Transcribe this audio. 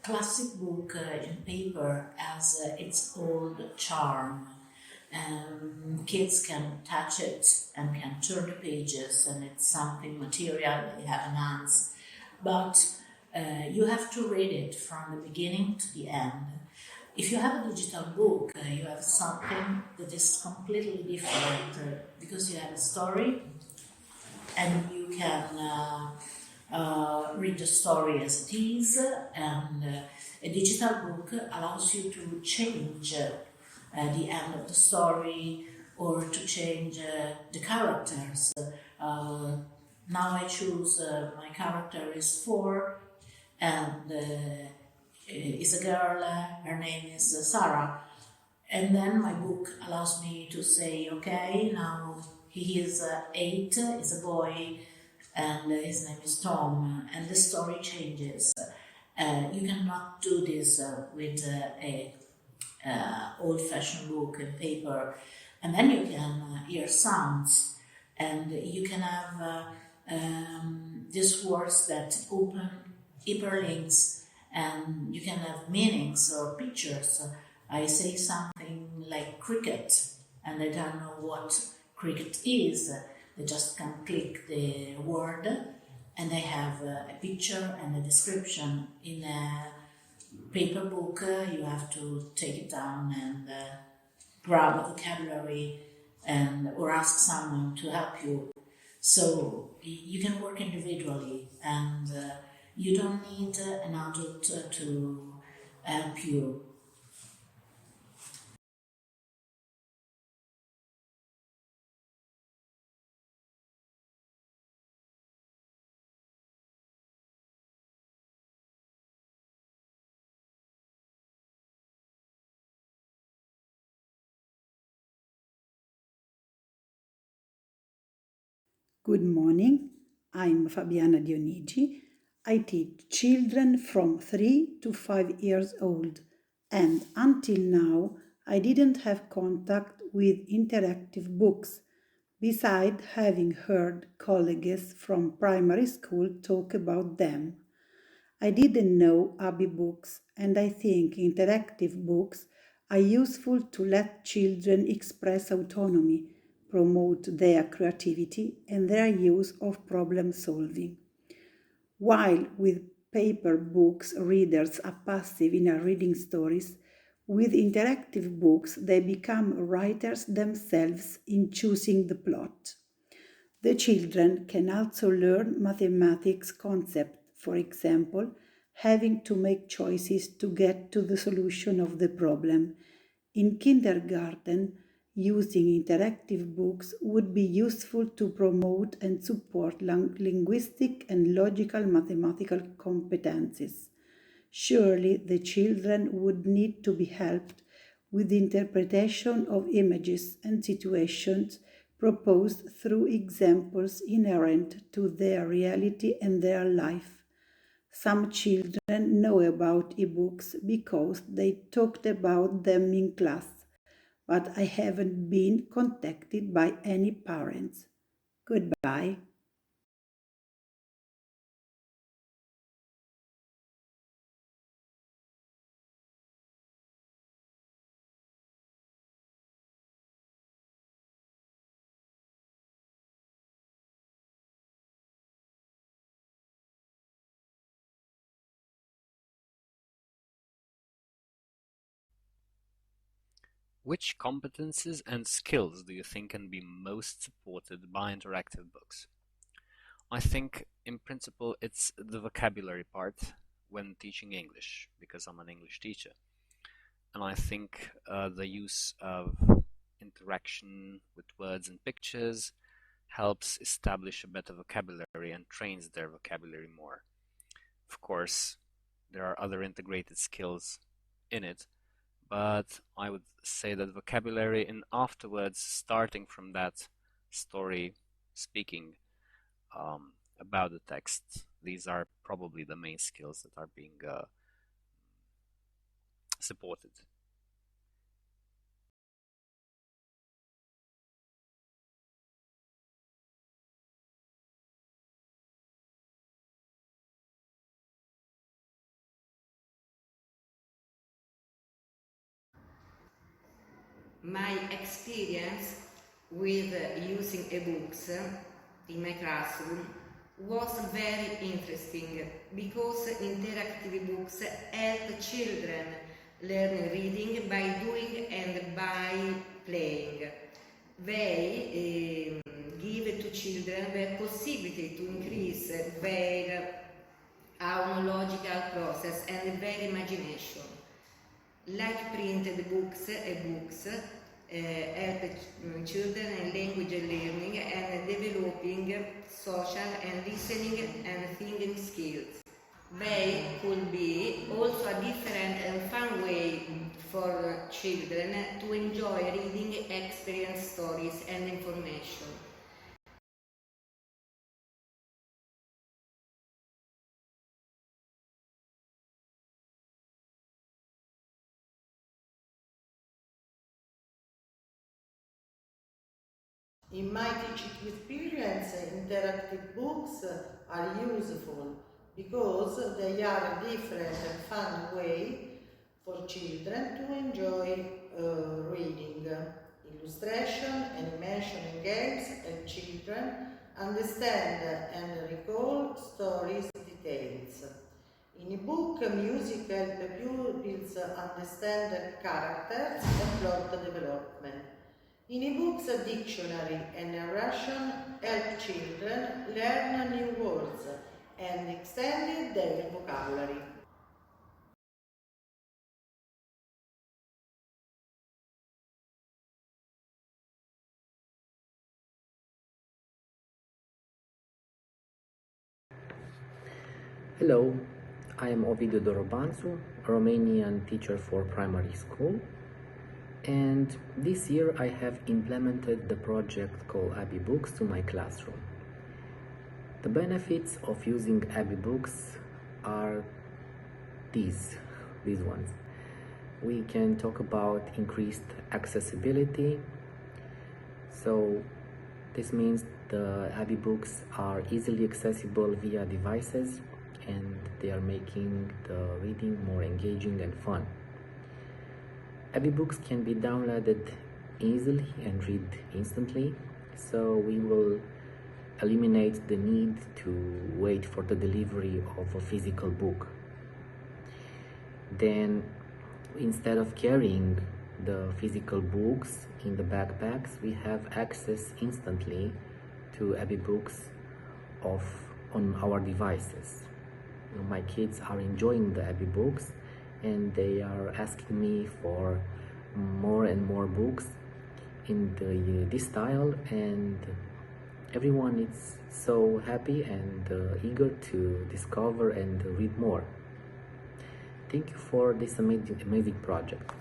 classic book in paper has its own charm. Kids can touch it and can turn the pages, and it's something material they have in hands. But you have to read it from the beginning to the end. If you have a digital book, you have something that is completely different because you have a story and you can read the story as it is, and a digital book allows you to change the end of the story or to change the characters. Now I choose my character is 4 and is a girl, her name is Sarah, and then my book allows me to say, okay, now he is 8, is a boy, and his name is Tom, and the story changes. You cannot do this with a old-fashioned book and paper, and then you can hear sounds, and you can have these words that open hyperlinks, and you can have meanings or pictures. I say something like cricket, and they don't know what cricket is. They just can click the word, and they have a picture and a description. In a paper book, you have to take it down and grab a vocabulary or ask someone to help you. So you can work individually, and you don't need an adult to help you. Good morning, I'm Fabiana Dionigi. I teach children from 3 to 5 years old, and until now I didn't have contact with interactive books, beside having heard colleagues from primary school talk about them. I didn't know ABIbooks, and I think interactive books are useful to let children express autonomy, promote their creativity and their use of problem solving. While with paper books, readers are passive in reading stories, with interactive books, they become writers themselves in choosing the plot. The children can also learn mathematics concepts, for example, having to make choices to get to the solution of the problem. In kindergarten, using interactive books would be useful to promote and support linguistic and logical mathematical competences. Surely the children would need to be helped with the interpretation of images and situations proposed through examples inherent to their reality and their life. Some children know about ebooks because they talked about them in class, but I haven't been contacted by any parents. Goodbye. Which competences and skills do you think can be most supported by interactive books? I think, in principle, it's the vocabulary part when teaching English, because I'm an English teacher. And I think the use of interaction with words and pictures helps establish a better vocabulary and trains their vocabulary more. Of course, there are other integrated skills in it, but I would say that vocabulary and afterwards, starting from that story, speaking about the text, these are probably the main skills that are being supported. My experience with using ebooks in my classroom was very interesting because interactive books help children learn reading by doing and by playing. They give to children the possibility to increase their logical process and their imagination. Like printed books, ebooks help children in language learning and developing social and listening and thinking skills. They could be also a different and fun way for children to enjoy reading, experience stories and information. In my teaching experience, interactive books are useful because they are a different and fun way for children to enjoy reading. Illustration, animation and games help children understand and recall stories details. In a book, music helps pupils understand characters and plot development. In ebooks, a dictionary and narration help children learn new words and extend their vocabulary. Hello, I am Ovidiu Dorobanțu, a Romanian teacher for primary school, and this year I have implemented the project called ABIbooks to my classroom. The benefits of using ABIbooks are these ones. We can talk about increased accessibility, so this means the ABIbooks are easily accessible via devices and they are making the reading more engaging and fun. ABIbooks can be downloaded easily and read instantly, so we will eliminate the need to wait for the delivery of a physical book. Then, instead of carrying the physical books in the backpacks, we have access instantly to ABIbooks on our devices. My kids are enjoying the ABIbooks and they are asking me for more and more books in this style, and everyone is so happy and eager to discover and read more. Thank you for this amazing project.